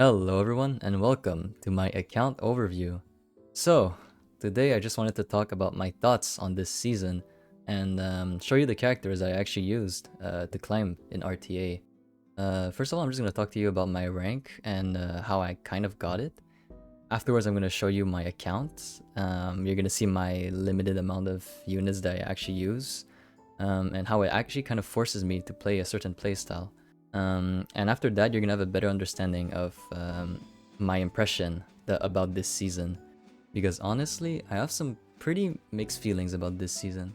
Hello everyone and welcome to my account overview. So, today I just wanted to talk about my thoughts on this season and show you the characters I actually used to climb in RTA. First of all, I'm just going to talk to you about my rank and how I kind of got it. Afterwards, I'm going to show you my account. You're going to see my limited amount of units that I actually use and how it actually kind of forces me to play a certain playstyle. And after that, you're gonna have a better understanding of my impression about this season. Because honestly, I have some pretty mixed feelings about this season.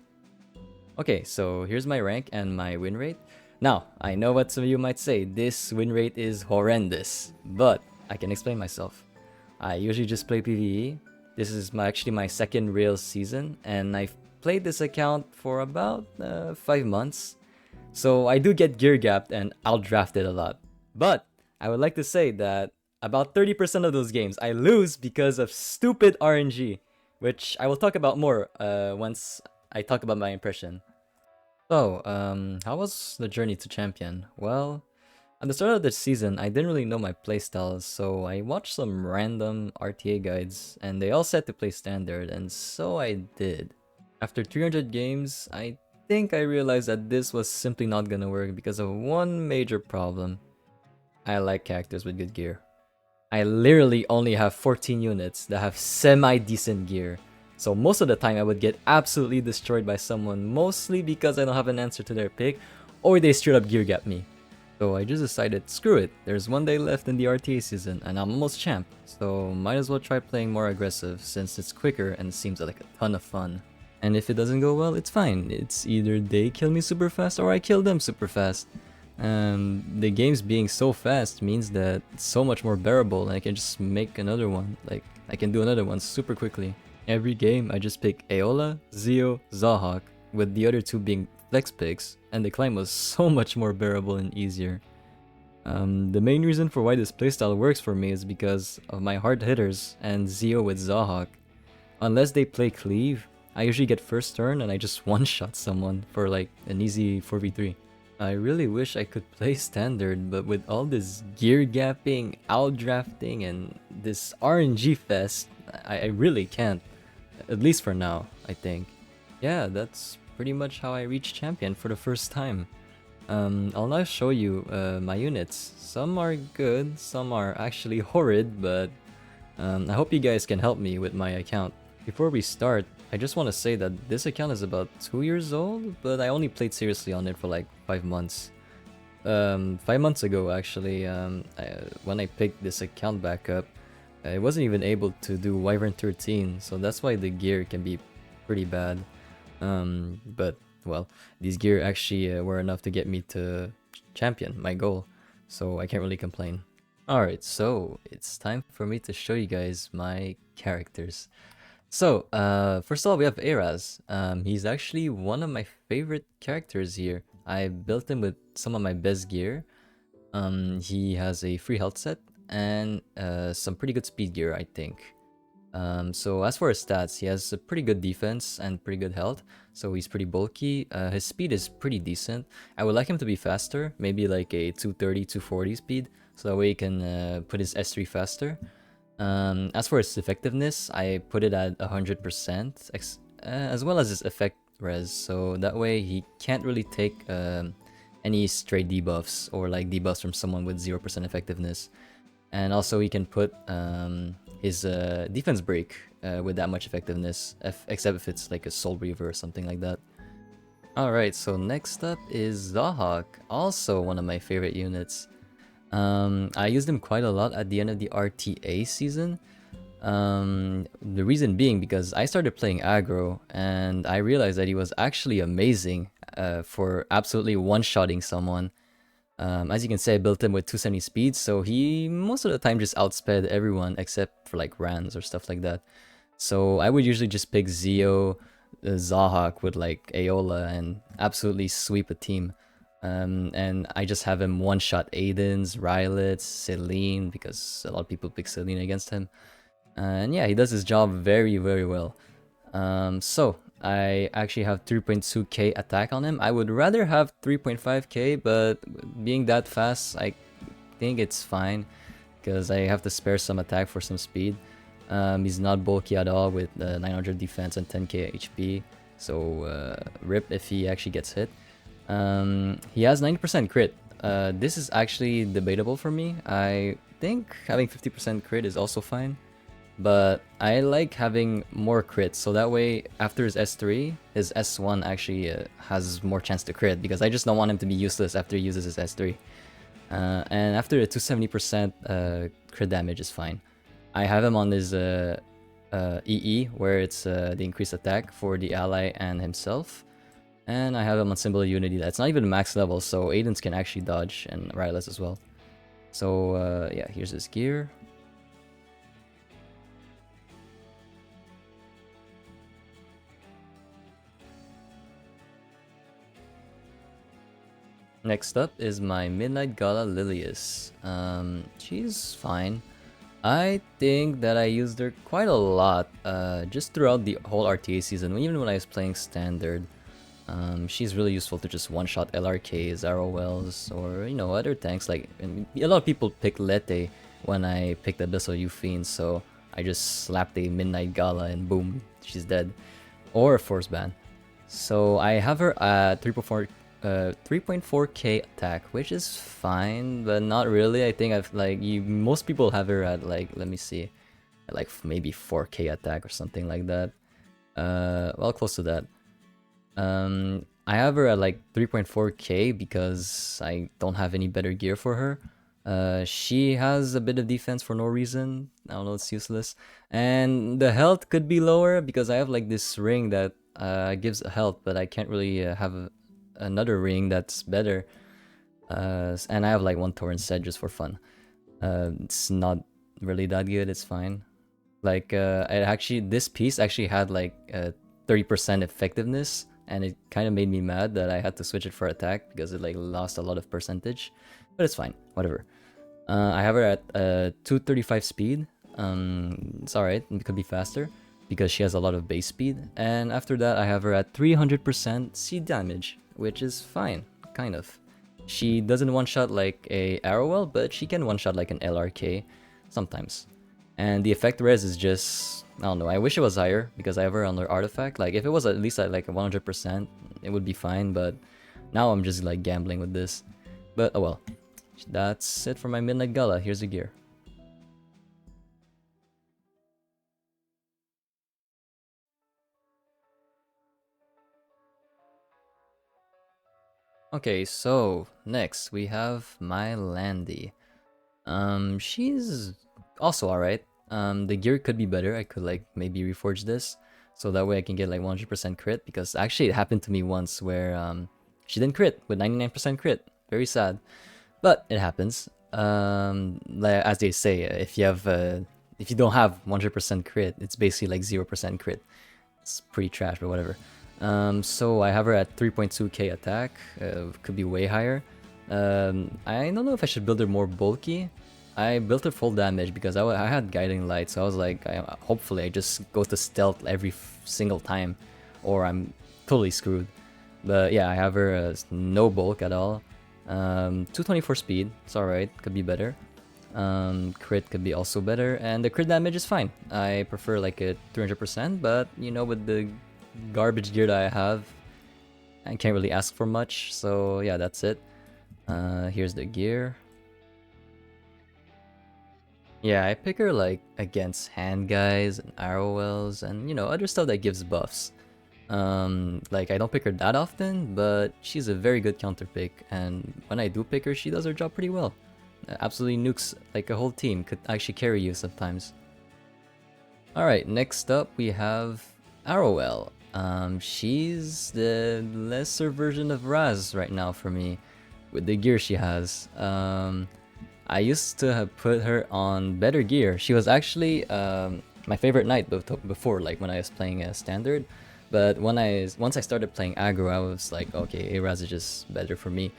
Okay, so here's my rank and my win rate. Now, I know what some of you might say, this win rate is horrendous, but I can explain myself. I usually just play PvE. This is actually my second real season, and I've played this account for about 5 months. So I do get gear gapped and outdrafted a lot. But I would like to say that about 30% of those games I lose because of stupid RNG, which I will talk about more once I talk about my impression. So, how was the journey to champion? Well, at the start of the season, I didn't really know my playstyle, so I watched some random RTA guides, and they all said to play standard, and so I did. After 300 games, I think I realized that this was simply not gonna work because of one major problem. I like characters with good gear. I literally only have 14 units that have semi-decent gear. So most of the time I would get absolutely destroyed by someone, mostly because I don't have an answer to their pick, or they straight up gear gap me. So I just decided, screw it, there's one day left in the RTA season and I'm almost champ, so might as well try playing more aggressive since it's quicker and seems like a ton of fun. And if it doesn't go well, it's fine. It's either they kill me super fast or I kill them super fast. The games being so fast means that it's so much more bearable and I can just make another one. Like, I can do another one super quickly. Every game, I just pick Aeola, Zio, Zahak, with the other two being flex picks, and the climb was so much more bearable and easier. The main reason for why this playstyle works for me is because of my hard hitters and Zio with Zahak. Unless they play cleave, I usually get first turn and I just one-shot someone for like an easy 4v3. I really wish I could play standard, but with all this gear gapping, outdrafting, and this RNGFEST, I really can't. At least for now, I think. Yeah, that's pretty much how I reached champion for the first time. I'll now show you my units. Some are good, some are actually horrid, but I hope you guys can help me with my account. Before we start, I just want to say that this account is about 2 years old, but I only played seriously on it for like 5 months. 5 months ago actually, when I picked this account back up, I wasn't even able to do Wyvern 13, so that's why the gear can be pretty bad. But, well, these gear actually were enough to get me to champion, my goal, so I can't really complain. Alright, so it's time for me to show you guys my characters. So, first of all, we have Eraz. He's actually one of my favorite characters here. I built him with some of my best gear. He has a free health set and some pretty good speed gear, I think. So as for his stats, he has a pretty good defense and pretty good health, so he's pretty bulky. His speed is pretty decent. I would like him to be faster, maybe like a 230, 240 speed, so that way he can put his S3 faster. As for his effectiveness, I put it at 100%, as well as his effect res, so that way he can't really take any stray debuffs or like debuffs from someone with 0% effectiveness. And also he can put his defense break with that much effectiveness, except if it's like a Soul Reaver or something like that. Alright, so next up is Zahak, also one of my favorite units. I used him quite a lot at the end of the RTA season. The reason being because I started playing aggro and I realized that he was actually amazing for absolutely one-shotting someone. As you can see, I built him with 270 speed, so he most of the time just outsped everyone except for like Rans or stuff like that. So I would usually just pick Zio, Zahak with like Aeola and absolutely sweep a team. And I just have him one-shot Adins, Rylets, Celine, because a lot of people pick Celine against him. And yeah, he does his job very, very well. So I actually have 3.2k attack on him. I would rather have 3.5k, but being that fast, I think it's fine. because I have to spare some attack for some speed. He's not bulky at all with 900 defense and 10k HP, so rip if he actually gets hit. He has 90% crit. This is actually debatable for me. I think having 50% crit is also fine, but I like having more crits, so that way after his S3, his S1 actually has more chance to crit, because I just don't want him to be useless after he uses his S3. And after the 270% crit damage is fine. I have him on his EE, where it's the increased attack for the ally and himself. And I have him on Symbol of Unity. That's not even max level, so Adins can actually dodge, and Rylus as well. So yeah, here's his gear. Next up is my Midnight Gala Lilias. She's fine. I think that I used her quite a lot just throughout the whole RTA season, even when I was playing Standard. She's really useful to just one-shot LRKs, Arowells, or, you know, other tanks. Like, a lot of people pick Lete when I picked Abyssal Yufine, so I just slapped a Midnight Gala and boom, she's dead. Or Force Ban. So I have her at 3.4k attack, which is fine, but not really. I think I've like most people have her at like, let me see, at like maybe 4k attack or something like that. Well, close to that. I have her at like 3.4k because I don't have any better gear for her. She has a bit of defense for no reason. I don't know, it's useless. And the health could be lower because I have like this ring that gives health, but I can't really have another ring that's better. And I have like one torrent set just for fun. It's not really that good, it's fine. Like, this piece actually had like 30% effectiveness, and it kind of made me mad that I had to switch it for attack because it like lost a lot of percentage. But it's fine, whatever. I have her at 235 speed. It's alright, it could be faster because she has a lot of base speed. And after that, I have her at 300% C damage, which is fine, kind of. She doesn't one-shot like a Arowell, but she can one-shot like an LRK sometimes. And the effect res is just, I don't know, I wish it was higher because I have her on her artifact. Like, if it was at least at like 100%, it would be fine, but now I'm just like gambling with this. But oh well. That's it for my Midnight Gala. Here's the gear. Okay, so next we have my Landy. She's also alright. The gear could be better. I could like maybe reforge this so that way I can get like 100% crit, because actually it happened to me once where she didn't crit with 99% crit. Very sad, but it happens. Like, as they say, if you don't have 100% crit, it's basically like 0% crit. It's pretty trash, but whatever. So I have her at 3.2k attack. Could be way higher. I don't know if I should build her more bulky. I built her full damage because I had Guiding Light, so I was like, hopefully I just go to stealth every single time, or I'm totally screwed. But yeah, I have her no bulk at all. 224 speed, it's alright, could be better. Crit could be also better, and the crit damage is fine. I prefer like a 300%, but you know, with the garbage gear that I have, I can't really ask for much. So yeah, that's it. Here's the gear. Yeah, I pick her like against HandGuys and Arowells and, you know, other stuff that gives buffs. Like, I don't pick her that often, but she's a very good counter pick, and when I do pick her, she does her job pretty well. Absolutely nukes like a whole team, could actually carry you sometimes. Alright, next up we have Arowell. She's the lesser version of Raz right now for me, with the gear she has. I used to have put her on better gear. She was actually my favorite knight before, like when I was playing Standard. But once I started playing aggro, I was like, okay, Raz is just better for me.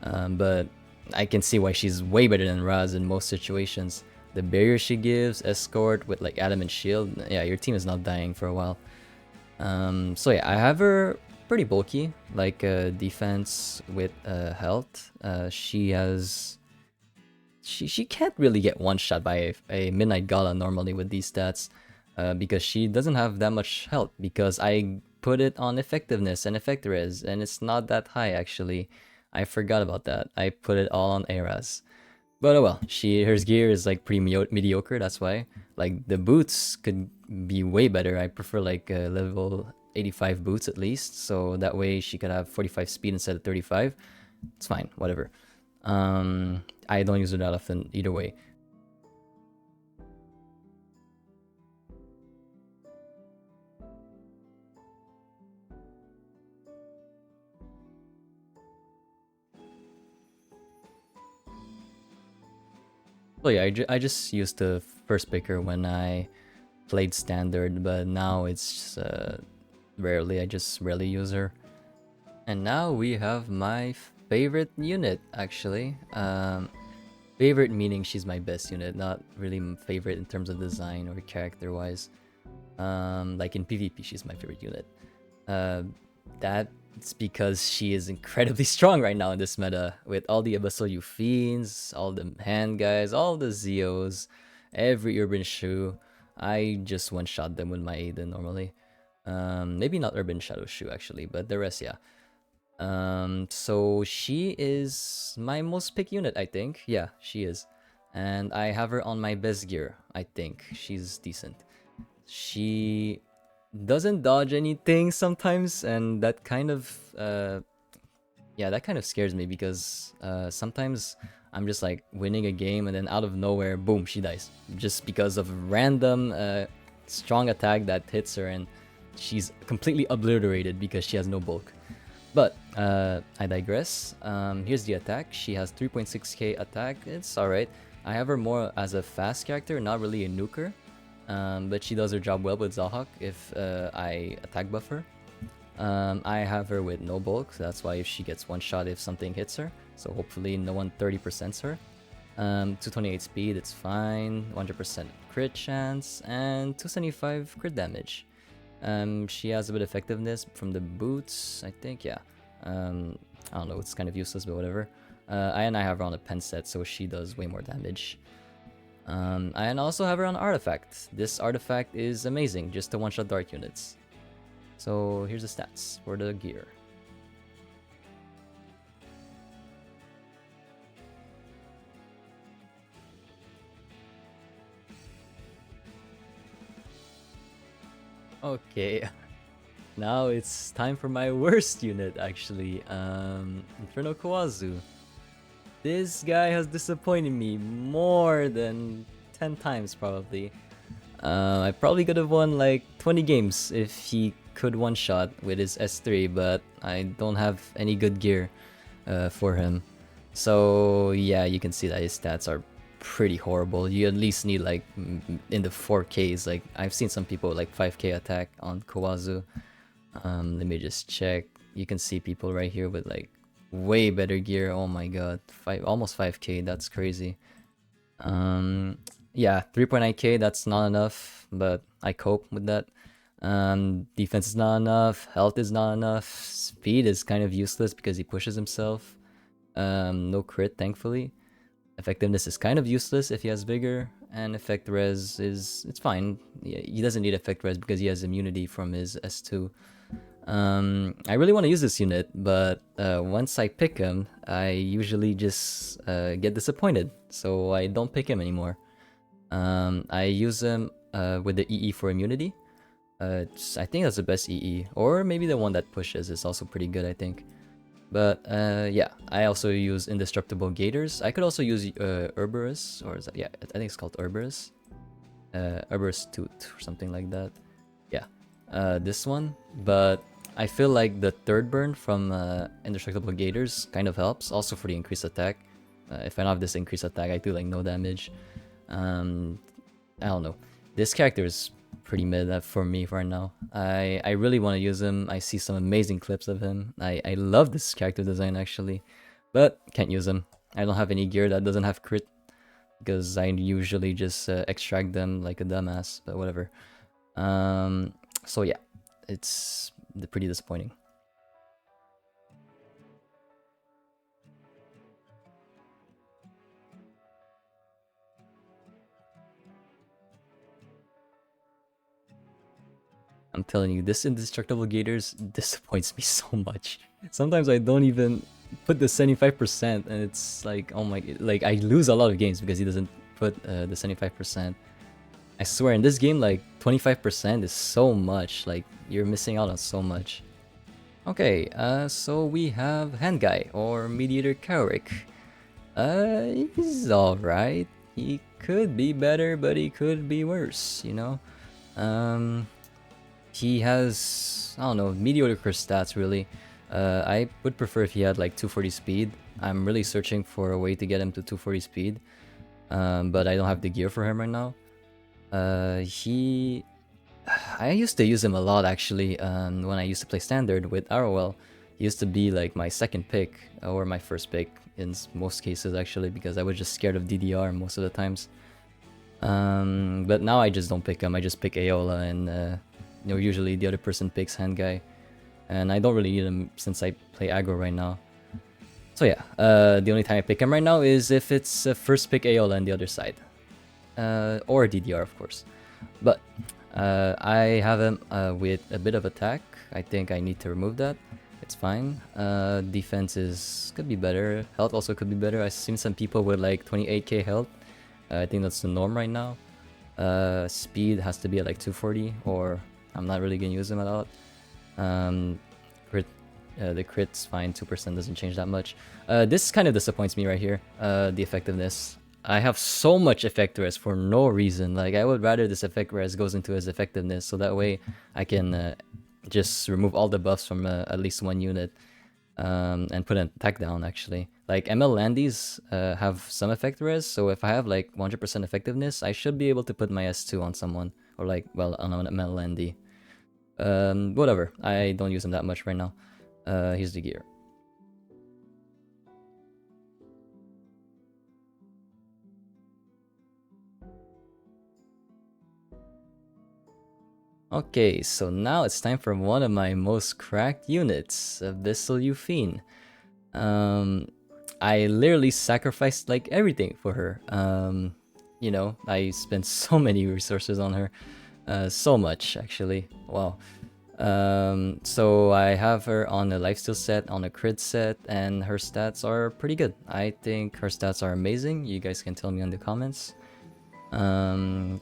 But I can see why she's way better than Raz in most situations. The barrier she gives, escort with like adamant shield, yeah, your team is not dying for a while. So yeah, I have her pretty bulky, like defense with health. She has she can't really get one shot by a Midnight Gala normally with these stats, because she doesn't have that much health, because I put it on effectiveness and effect res, and it's not that high actually. I forgot about that. I put it all on ARAS. But oh well, her gear is like pretty mediocre, that's why. Like the boots could be way better. I prefer like level 85 boots at least, so that way she could have 45 speed instead of 35. It's fine, whatever. I don't use it that often either way. So yeah, I just used the first picker when I played standard, but now it's rarely. I just rarely use her. And now we have my favorite unit, actually. Favorite meaning she's my best unit, not really favorite in terms of design or character-wise. Like in PvP, she's my favorite unit. That's because she is incredibly strong right now in this meta, with all the Abyssal Yufines, all the HandGuys, all the Zeos, every Urban Shoe. I just one-shot them with my Adin normally. Maybe not Urban Shadow Shoe actually, but the rest, yeah. So she is my most pick unit, I think. Yeah, she is. And I have her on my best gear, I think. She's decent. She doesn't dodge anything sometimes, and that kind of yeah, that kind of scares me, because sometimes I'm just like winning a game and then out of nowhere, boom, she dies. Just because of random strong attack that hits her, and she's completely obliterated because she has no bulk. But I digress. Here's the attack. She has 3.6k attack. It's alright. I have her more as a fast character, not really a nuker. But she does her job well with Zahak if I attack buff her. I have her with no bulk, so that's why if she gets one shot if something hits her. So hopefully no one 30%s her. 228 speed, it's fine. 100% crit chance, and 275 crit damage. She has a bit of effectiveness from the boots, I think, yeah. I don't know, it's kind of useless, but whatever. And I have her on a pen set, so she does way more damage. I also have her on Artifact. This artifact is amazing, just to one-shot dark units. So here's the stats for the gear. Okay, now it's time for my worst unit, actually. Inferno Khawazu. This guy has disappointed me more than 10 times, probably. I probably could have won like 20 games if he could one-shot with his S3, but I don't have any good gear for him. So yeah, you can see that his stats are pretty horrible. You at least need like in the 4Ks. Like I've seen some people like 5k attack on Khawazu. Let me just check. You can see people right here with like way better gear. Oh my god, almost 5k. That's crazy. Yeah, 3.9k. That's not enough, but I cope with that. Defense is not enough. Health is not enough. Speed is kind of useless because he pushes himself. No crit, thankfully. Effectiveness is kind of useless if he has vigor, and effect res it's fine. Yeah, he doesn't need effect res because he has immunity from his S2. I really want to use this unit, but once I pick him, I usually just get disappointed, so I don't pick him anymore. I use him with the EE for immunity. I think that's the best EE, or maybe the one that pushes is also pretty good, I think. But yeah, I also use Indestructible Gators. I could also use Herberus, or is that, yeah, I think it's called Herberus. Herberus Tooth or something like that. Yeah, this one. But I feel like the third burn from Indestructible Gators kind of helps, also for the increased attack. If I don't have this increased attack, I do like no damage. I don't know. This character is pretty mid for me right now. I really want to use him. I see some amazing clips of him. I love this character design actually, but can't use him. I don't have any gear that doesn't have crit because I usually just extract them like a dumbass, but whatever. So yeah, it's pretty disappointing. I'm telling you, this indestructible gators disappoints me so much. Sometimes I don't even put the 75% and it's like, oh my, like I lose a lot of games because he doesn't put the 75%. I swear in this game, like 25% is so much, like you're missing out on so much. Okay, so we have HandGuy or Mediator Kawerik. He's alright. He could be better, but he could be worse, you know? He has, I don't know, mediocre stats really. I would prefer if he had like 240 speed. I'm really searching for a way to get him to 240 speed. But I don't have the gear for him right now. I used to use him a lot actually when I used to play Standard with Arowell. He used to be like my second pick or my first pick in most cases actually because I was just scared of DDR most of the times. But now I just don't pick him, I just pick Aola and you know, usually the other person picks HandGuy. And I don't really need him since I play aggro right now. So yeah, the only time I pick him right now is if it's first pick Aola on the other side. Or DDR of course. But I have him with a bit of attack. I think I need to remove that. It's fine. Defense could be better. Health also could be better. I've seen some people with like 28k health. I think that's the norm right now. Speed has to be at like 240 or I'm not really gonna use him at all. The crit's fine, 2% doesn't change that much. This kind of disappoints me right here, the effectiveness. I have so much effect res for no reason. Like I would rather this effect res goes into his effectiveness so that way I can just remove all the buffs from at least one unit and put an attack down actually. Like ML Landys have some effect res, so if I have like 100% effectiveness, I should be able to put my S2 on someone or like, well, on an ML Landy. Whatever, I don't use him that much right now. Here's the gear. Okay, so now it's time for one of my most cracked units, Abyssal Yufine. I literally sacrificed like everything for her. You know, I spent so many resources on her. So much actually, wow. So I have her on a lifesteal set, on a crit set, and her stats are pretty good. I think her stats are amazing. You guys can tell me in the comments.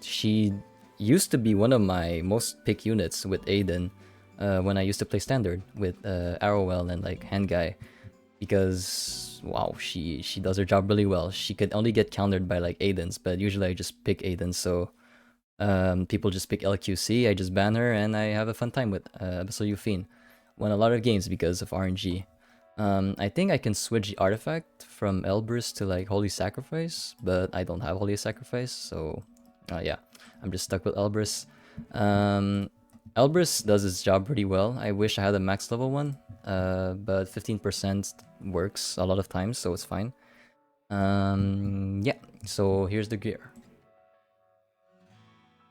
She used to be one of my most pick units with Adin when I used to play Standard with Arowell and like HandGuy, because wow, she does her job really well. She could only get countered by like Adins, but usually I just pick Adin, so people just pick LQC, I just ban her, and I have a fun time with Abyssal Yufine. Won a lot of games because of RNG. I think I can switch the artifact from Elbrus to like Holy Sacrifice, but I don't have Holy Sacrifice, so yeah, I'm just stuck with Elbrus. Elbrus does its job pretty well. I wish I had a max level one, but 15% works a lot of times, so it's fine. Yeah, so here's the gear.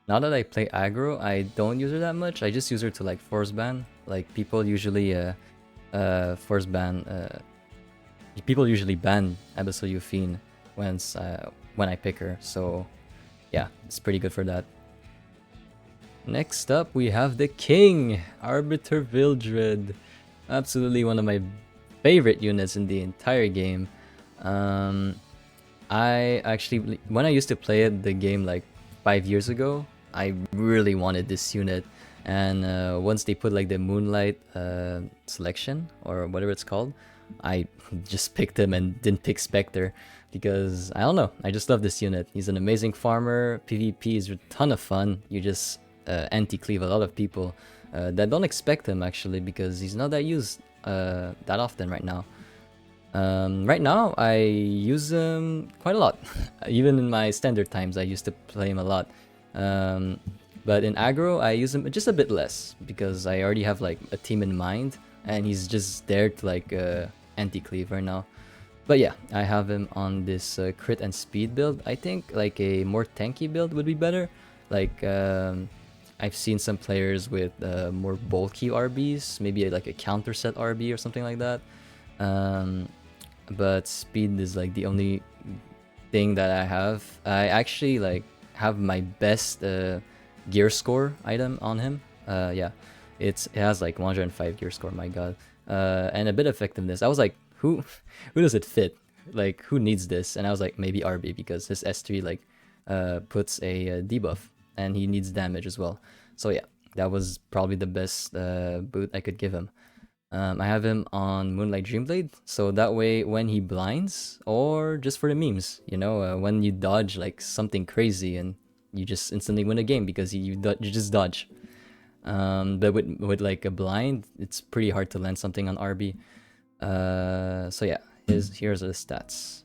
Now that I play aggro, I don't use her that much. I just use her to like force ban. Like people usually force ban. People usually ban Abyssal Yufine when I pick her. So yeah, it's pretty good for that. Next up, we have the King, Arbiter Vildred. Absolutely one of my favorite units in the entire game. I actually, when I used to play the game like 5 years ago, I really wanted this unit, and once they put like the Moonlight selection or whatever it's called, I just picked him and didn't pick Spectre because I don't know, I just love this unit. He's an amazing farmer. PvP is a ton of fun. You just anti-cleave a lot of people that don't expect him actually, because he's not that used that often right now. Right now I use him quite a lot. Even in my standard times I used to play him a lot, but in aggro I use him just a bit less because I already have like a team in mind and he's just there to like anti-cleave right now. But yeah, I have him on this crit and speed build. I think like a more tanky build would be better. Like I've seen some players with more bulky RBs, maybe like a counter set RB or something like that. But speed is like the only thing that I have. I actually like have my best gear score item on him, Yeah, it has like 105 gear score. My God, and a bit of effectiveness. I was like, who, who does it fit? Like, who needs this? And I was like, maybe RB because his S3 like puts a debuff, and he needs damage as well. So yeah, that was probably the best boot I could give him. I have him on Moonlight Dreamblade, so that way when he blinds, or just for the memes, you know, when you dodge like something crazy and you just instantly win a game because you just dodge. But with like a blind, it's pretty hard to land something on RB. So yeah, here's the stats.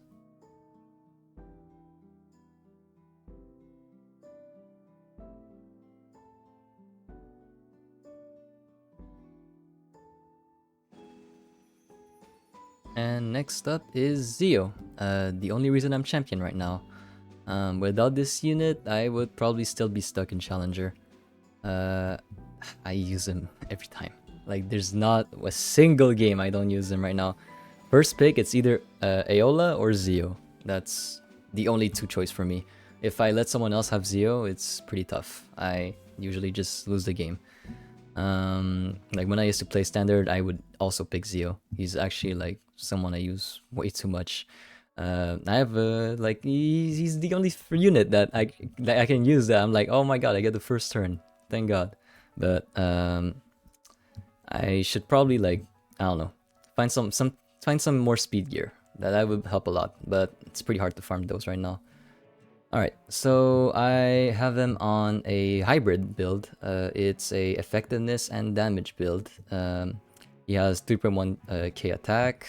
And next up is Zio, the only reason I'm champion right now. Without this unit, I would probably still be stuck in Challenger. I use him every time. Like, there's not a single game I don't use him right now. First pick, it's either Aola or Zio. That's the only two choice for me. If I let someone else have Zio, it's pretty tough. I usually just lose the game. Like when I used to play Standard, I would also pick Zio. He's actually like someone I use way too much. I have like he's the only unit that I can use that I'm like, oh my god, I get the first turn, thank god. But I should probably like, I don't know, find some more speed gear. That would help a lot, but it's pretty hard to farm those right now. Alright, so I have him on a hybrid build. It's a effectiveness and damage build. He has 3.1k attack,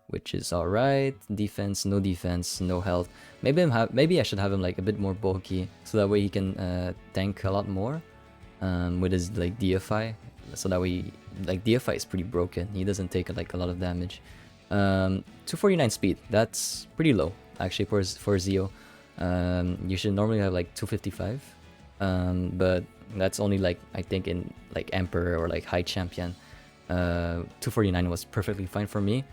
which is alright. Defense, no health. Maybe I should have him like a bit more bulky, so that way he can tank a lot more with his like DFI. So that way, like DFI is pretty broken. He doesn't take like a lot of damage. 249 speed. That's pretty low actually for Zio. You should normally have like 255, but that's only like I think in like Emperor or like High Champion. 249 was perfectly fine for me.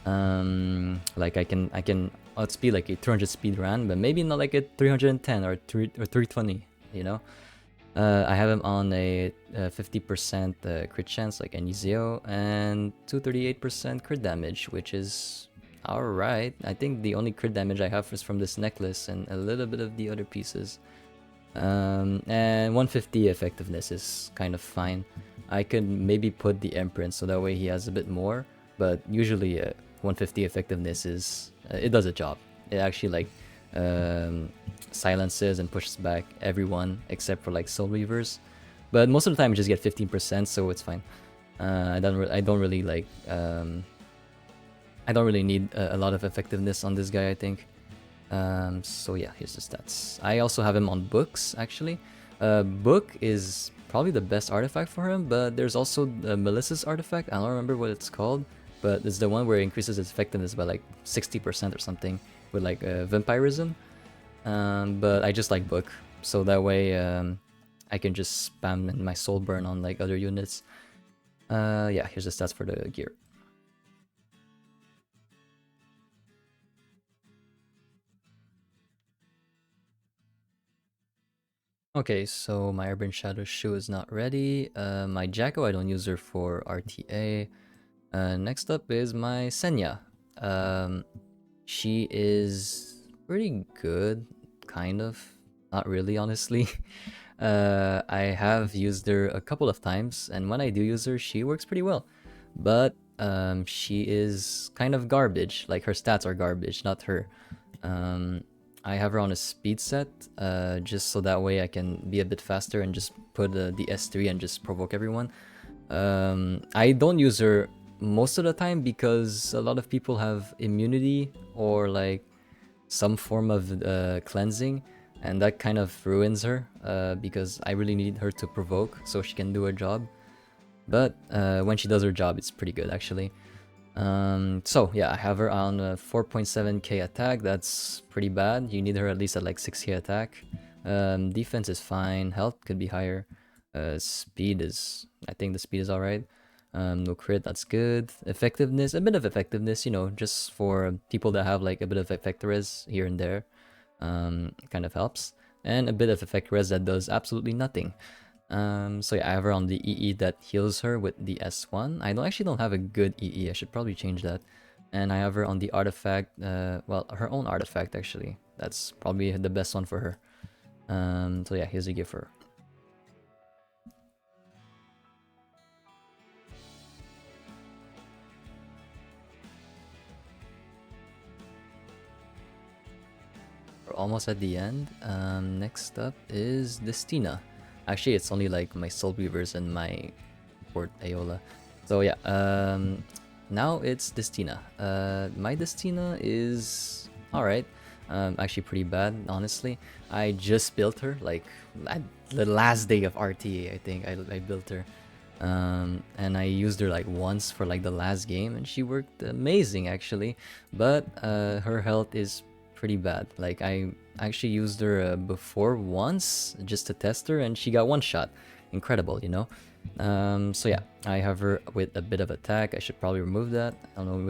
Like I can outspeed like a 300 speed run, but maybe not like a 310 or 320. You know. I have him on a 50% crit chance like any Zio and 238% crit damage, which is alright. I think the only crit damage I have is from this necklace and a little bit of the other pieces. And 150 effectiveness is kind of fine. I could maybe put the Emperor so that way he has a bit more, but usually 150 effectiveness is it does a job. It actually like silences and pushes back everyone except for like Soul Reavers, but most of the time you just get 15%, so it's fine. I don't really like I don't really need a lot of effectiveness on this guy, I think. So yeah, here's the stats. I also have him on books, actually. Book is probably the best artifact for him, but there's also the Melissa's artifact. I don't remember what it's called, but it's the one where it increases its effectiveness by like 60% or something with like vampirism. But I just like book, so that way I can just spam my soul burn on like other units. Yeah, here's the stats for the gear. Okay, so my Urban Shadow shoe is not ready. My Jacko, I don't use her for RTA. Next up is my Senya. She is pretty good, kind of. Not really, honestly. I have used her a couple of times, and when I do use her, she works pretty well. But she is kind of garbage. Like, her stats are garbage, not her. I have her on a speed set, just so that way I can be a bit faster and just put the S3 and just provoke everyone. I don't use her most of the time because a lot of people have immunity or like some form of cleansing, and that kind of ruins her because I really need her to provoke so she can do her job. But when she does her job, it's pretty good actually. So yeah, I have her on 4.7k attack. That's pretty bad. You need her at least at like 6k attack. Defense is fine. Health could be higher. Speed is, I think the speed is alright. No crit, that's good. Effectiveness, a bit of effectiveness, you know, just for people that have like a bit of effect res here and there. Kind of helps. And a bit of effect res that does absolutely nothing. So yeah, I have her on the EE that heals her with the S1. I don't actually don't have a good EE. I should probably change that. And I have her on the artifact, well, her own artifact actually. That's probably the best one for her. So yeah, here's a gift for her. We're almost at the end. Next up is Destina. Actually, it's only like my Soul Weavers and my Port Aeola. So yeah, now it's Destina. My Destina is alright. Actually pretty bad, honestly. I just built her, like, at the last day of RTA, I think I built her. And I used her like once for like the last game, and she worked amazing actually. But her health is pretty bad. Like, I actually used her before once just to test her, and she got one shot. Incredible, you know. So yeah, I have her with a bit of attack. I should probably remove that. I don't know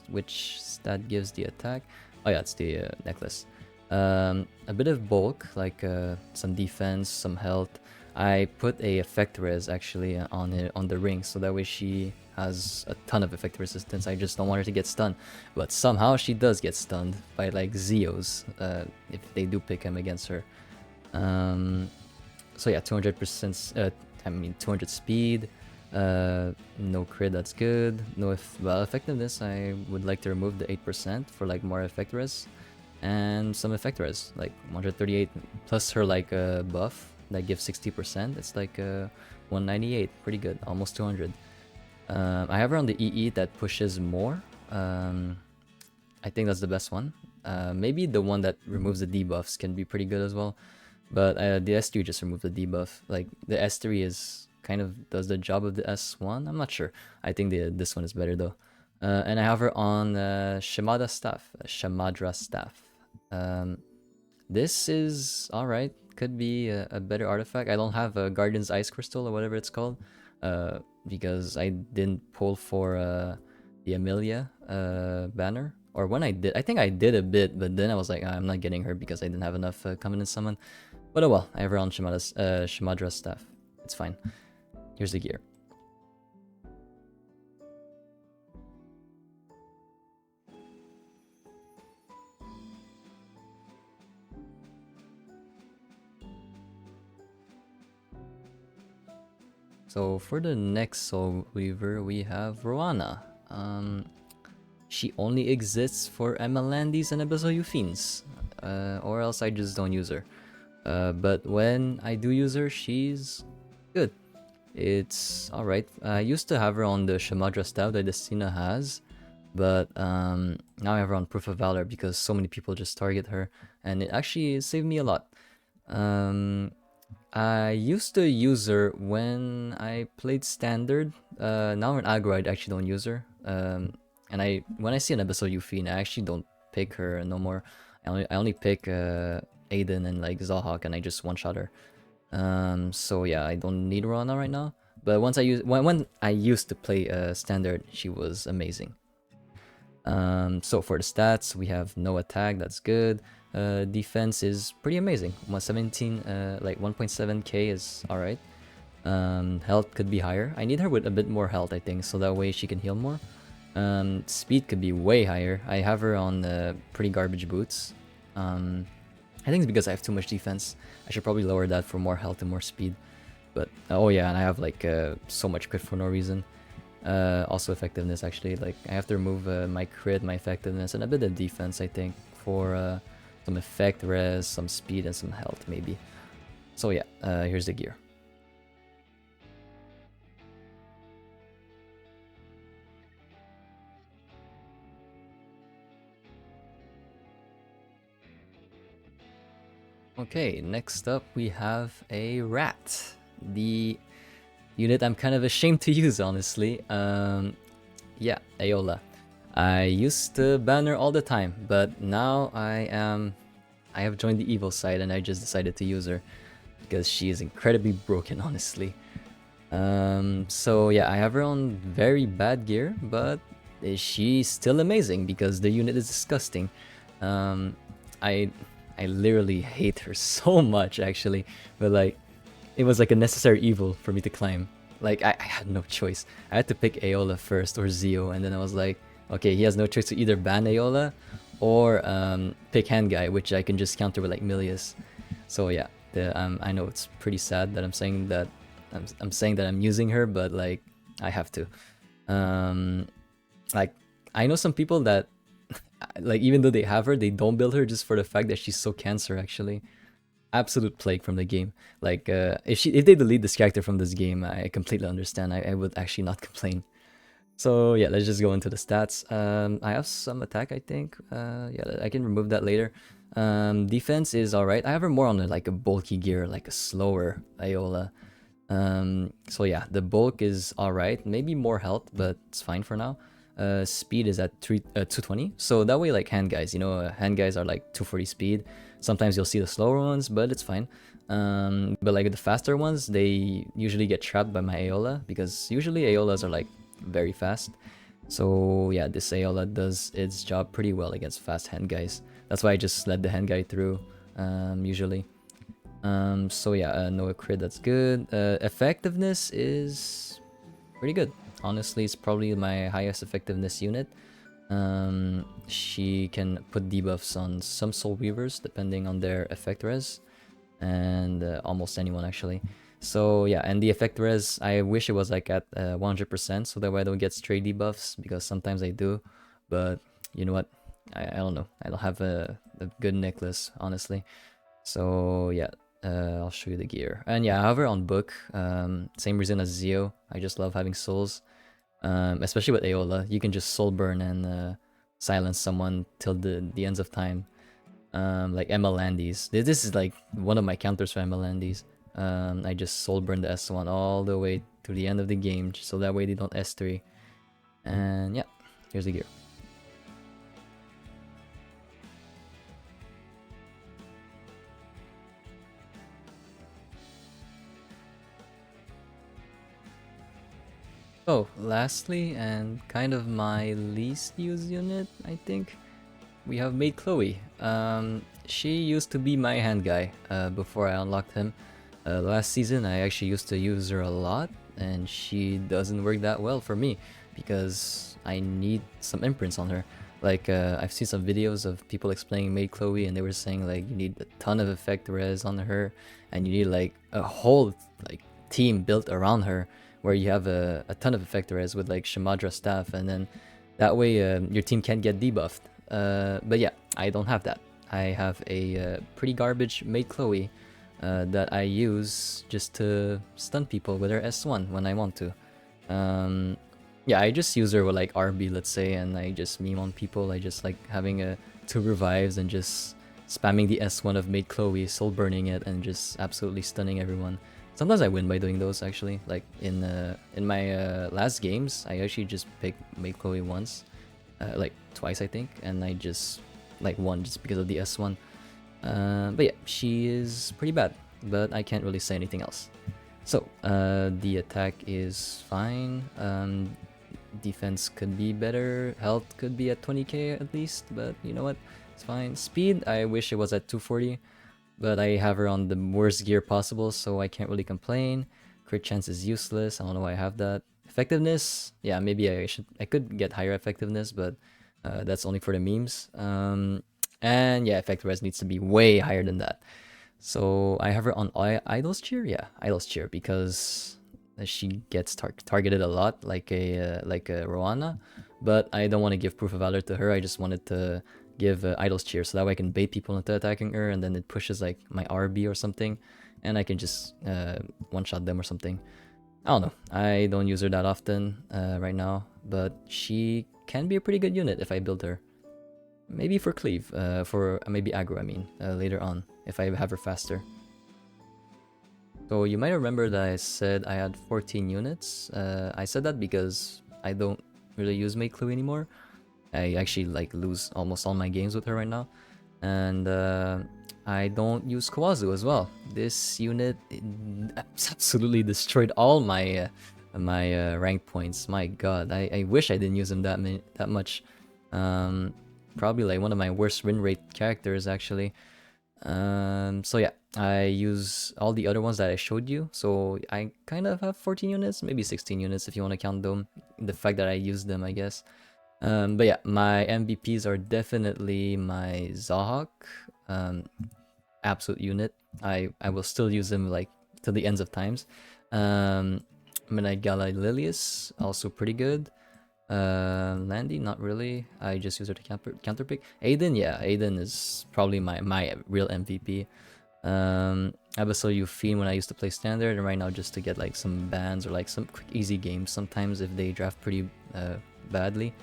which stat gives the attack. Oh yeah, it's the necklace. A bit of bulk, like some defense, some health. I put a effect res actually on the ring, so that way she has a ton of effect resistance. I just don't want her to get stunned, but somehow she does get stunned by like Zeos if they do pick him against her. So yeah, 200%. I mean 200 speed. No crit, that's good. No effectiveness. I would like to remove the 8% for like more effect res, and some effect res like 138 plus her like buff that gives 60%. It's like 198, pretty good, almost 200. I have her on the EE that pushes more. I think that's the best one. Maybe the one that removes the debuffs can be pretty good as well. But the S3 just removed the debuff. Like, the S3 is kind of does the job of the S1. I'm not sure. I think this one is better though. And I have her on Shamadra Staff. This is alright. Could be a better artifact. I don't have a Guardian's Ice Crystal or whatever it's called, because I didn't pull for the Amelia banner. Or when I did, I think I did a bit, but then I was like, I'm not getting her because I didn't have enough Covenant Summon. But oh well, I have her on Shamadra Staff. It's fine. Here's the gear. So for the next Soul Weaver, we have Roana. She only exists for Landys and Abyssal Yufines, or else I just don't use her. But when I do use her, she's good. It's alright. I used to have her on the Shamadra Staff that Destina has, but now I have her on Proof of Valor because so many people just target her, and it actually saved me a lot. I used to use her when I played Standard. Now in aggro, I actually don't use her. And when I see an Abyssal Yufine, I actually don't pick her no more. I only pick Adin and like Zahak, and I just one-shot her. So yeah, I don't need Roana right now. But when I used to play Standard, she was amazing. So for the stats, we have no attack, that's good. Defense is pretty amazing. 117, like 1.7k is alright. Health could be higher. I need her with a bit more health, I think, so that way she can heal more. Speed could be way higher. I have her on pretty garbage boots. I think it's because I have too much defense. I should probably lower that for more health and more speed. But oh yeah, and I have like so much crit for no reason. Also effectiveness actually. Like, I have to remove my crit, my effectiveness, and a bit of defense, I think, for some effect res, some speed, and some health maybe. So yeah, here's the gear. Okay, next up we have a rat. The unit I'm kind of ashamed to use, honestly. Yeah, Aeola. I used to ban her all the time, but now I have joined the evil side, and I just decided to use her because she is incredibly broken, honestly. So yeah, I have her on very bad gear, but she's still amazing because the unit is disgusting. I literally hate her so much, actually, but like, it was like a necessary evil for me to climb. Like I had no choice. I had to pick Aola first or Zio, and then I was like, okay, he has no choice to either ban Aola or pick HandGuy, which I can just counter with like Lilias. So yeah, I know it's pretty sad that I'm saying that I'm using her, but like I have to. Like I know some people that like even though they have her, they don't build her just for the fact that she's so cancer actually. Absolute plague from the game. Like if they delete this character from this game, I completely understand. I would actually not complain. So yeah, let's just go into the stats. I have some attack, I think. Yeah, I can remove that later. Defense is alright. I have her more on like a bulky gear, like a slower Aola. So yeah, the bulk is alright. Maybe more health, but it's fine for now. Speed is at 220. So that way, like HandGuys, you know, HandGuys are like 240 speed. Sometimes you'll see the slower ones, but it's fine. But like the faster ones, they usually get trapped by my Aola because usually Aolas are like very fast. So yeah, this Aola does its job pretty well against fast HandGuys. That's why I just let the HandGuy through usually. So yeah, no crit, that's good. Effectiveness is pretty good. Honestly, it's probably my highest effectiveness unit. She can put debuffs on some Soul Weavers depending on their effect res, and almost anyone actually. So yeah, and the effect res, I wish it was like at 100%, so that way I don't get stray debuffs, because sometimes I do. But you know what? I don't know. I don't have a good necklace, honestly. So yeah, I'll show you the gear. And yeah, I have her on book. Same reason as Zio. I just love having souls. Especially with Aola, you can just soul burn and silence someone till the ends of time. Like Emma Landy's. This is like one of my counters for Emma Landy's. I just soul burn the S1 all the way to the end of the game, so that way they don't S3. And yeah, here's the gear. Oh, lastly, and kind of my least used unit, I think, we have Maid Chloe. She used to be my HandGuy before I unlocked him. Last season, I actually used to use her a lot, and she doesn't work that well for me because I need some imprints on her. Like, I've seen some videos of people explaining Maid Chloe, and they were saying like you need a ton of effect res on her, and you need like a whole like team built around her, where you have a ton of effect res with like Shamadra staff, and then that way your team can't get debuffed. But yeah, I don't have that. I have a pretty garbage Maid Chloe that I use just to stun people with her S1 when I want to. Yeah, I just use her with like RB, let's say, and I just meme on people. I just like having a 2 revives and just spamming the S1 of Maid Chloe, soul burning it, and just absolutely stunning everyone. Sometimes I win by doing those actually. Like in my last games, I actually just picked Maid Chloe once, like twice I think, and I just like won just because of the S1. But yeah, she is pretty bad, but I can't really say anything else. So the attack is fine. Defense could be better. Health could be at 20k at least, but you know what? It's fine. Speed, I wish it was at 240. But I have her on the worst gear possible, so I can't really complain. Crit chance is useless. I don't know why I have that. Effectiveness, yeah, maybe I could get higher effectiveness, but that's only for the memes. And yeah, effect res needs to be way higher than that. So I have her on Idol's Cheer, yeah, Idol's Cheer, because she gets targeted a lot, like a Roana. But I don't want to give Proof of Valor to her. I just wanted to give Idol's Cheer, so that way I can bait people into attacking her, and then it pushes like my RB or something, and I can just one-shot them or something. I don't know. I don't use her that often right now, but she can be a pretty good unit if I build her. Maybe for cleave, for maybe aggro, I mean, later on, if I have her faster. So you might remember that I said I had 14 units. I said that because I don't really use Maid Chloe anymore. I actually like lose almost all my games with her right now, and I don't use Khawazu as well. This unit absolutely destroyed all my rank points. My God, I wish I didn't use him that much. Probably like one of my worst win rate characters actually. So yeah, I use all the other ones that I showed you, so I kind of have 14 units, maybe 16 units if you want to count them. The fact that I used them, I guess. But yeah, my MVPs are definitely my Zahak, absolute unit. I will still use them like till the ends of times. My Gala Lilias, also pretty good. Landy, not really. I just use her to counter pick. Adin, yeah, Adin is probably my real MVP. Abyssal Yufine when I used to play standard, and right now just to get like some bans or like some quick easy games sometimes if they draft pretty badly.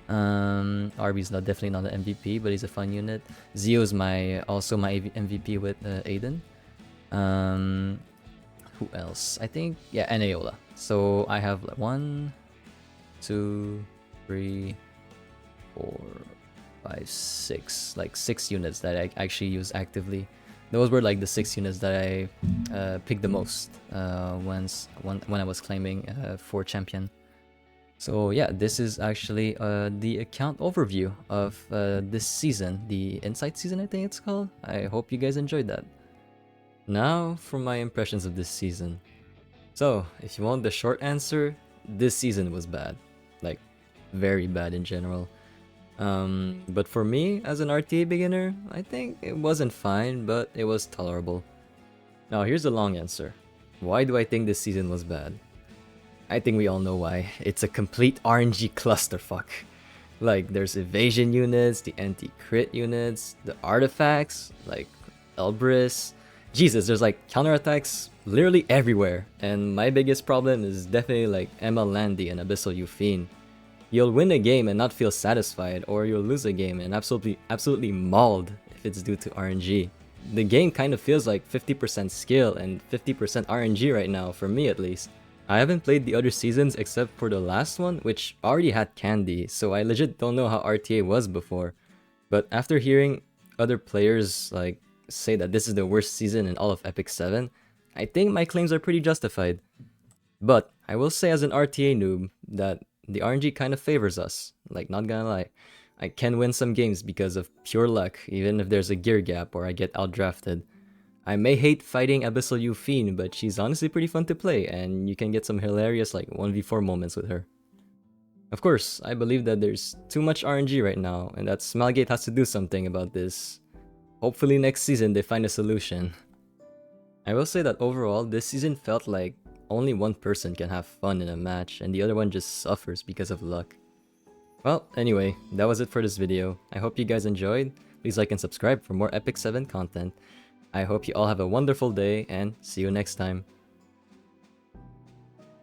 Arby's definitely not an MVP, but he's a fun unit. Zio's also my MVP with Adin. Who else? I think, yeah, and Aola. So I have like 1, 2, 3, 4, 5, 6, like 6 units that I actually use actively. Those were like the 6 units that I picked the most when I was claiming for champion. So yeah, this is actually the account overview of this season, the Insight season I think it's called. I hope you guys enjoyed that. Now for my impressions of this season. So if you want the short answer, this season was bad. Like, very bad in general. But for me, as an RTA beginner, I think it wasn't fine, but it was tolerable. Now here's the long answer. Why do I think this season was bad? I think we all know why. It's a complete RNG clusterfuck. Like, there's evasion units, the anti-crit units, the artifacts, like Elbrus. Jesus, there's like counterattacks literally everywhere. And my biggest problem is definitely like Emma Landy and Abyssal Yufine. You'll win a game and not feel satisfied, or you'll lose a game and absolutely mauled if it's due to RNG. The game kind of feels like 50% skill and 50% RNG right now, for me at least. I haven't played the other seasons except for the last one, which already had Candy, so I legit don't know how RTA was before. But after hearing other players like say that this is the worst season in all of Epic 7, I think my claims are pretty justified. But I will say as an RTA noob that the RNG kind of favors us, like, not gonna lie. I can win some games because of pure luck, even if there's a gear gap or I get outdrafted. I may hate fighting Abyssal Yufine, but she's honestly pretty fun to play, and you can get some hilarious like 1v4 moments with her. Of course, I believe that there's too much RNG right now, and that Smilegate has to do something about this. Hopefully next season they find a solution. I will say that overall, this season felt like only one person can have fun in a match, and the other one just suffers because of luck. Well, anyway, that was it for this video. I hope you guys enjoyed. Please like and subscribe for more Epic 7 content. I hope you all have a wonderful day, and see you next time.